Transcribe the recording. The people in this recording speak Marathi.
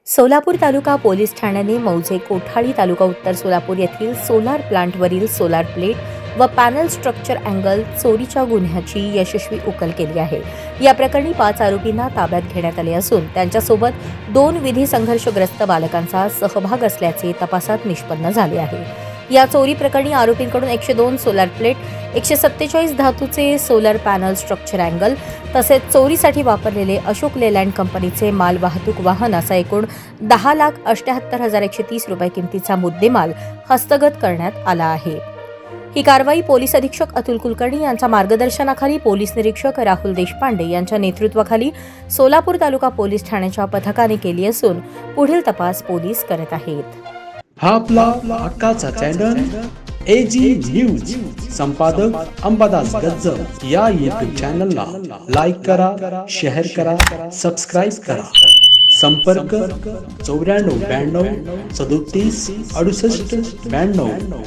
सोलापूर तालुका पोलीस ठाण्याने मौजे कोठाळी तालुका उत्तर सोलापूर येथील सोलार प्लांटवरील सोलार प्लेट व पॅनल स्ट्रक्चर अँगल चोरीच्या गुन्ह्याची यशस्वी उकल केली आहे। या प्रकरणी 5 आरोपींना ताब्यात घेण्यात आले असून त्यांच्यासोबत 2 विधी संघर्षग्रस्त बालकांचा सहभाग असल्याचे तपासात निष्पन्न झाले आहे। या चोरी प्रकरणी आरोपींकडून 102 सोलार प्लेट, 147 धातूचे सोलर पॅनल स्ट्रक्चर अँगल तसेच चोरीसाठी वापरलेले अशोक लेलँड कंपनीचे माल वाहतूक वाहन असा एकूण 10,78,130 रुपये किमतीचा मुद्देमाल हस्तगत करण्यात आला आहे। ही कारवाई पोलीस अधीक्षक अतुल कुलकर्णी यांच्या मार्गदर्शनाखाली पोलीस निरीक्षक राहुल देशपांडे यांच्या नेतृत्वाखाली सोलापूर तालुका पोलीस ठाण्याच्या पथकाने केली असून पुढील तपास पोलीस करत आहेत। हा आपला हक्काचा चॅनल AG न्यूज संपादक अंबादास गज्जर या YouTube चॅनलला लाईक करा, शेअर करा, सबस्क्राइब करा। संपर्क 94 92 37 68 92।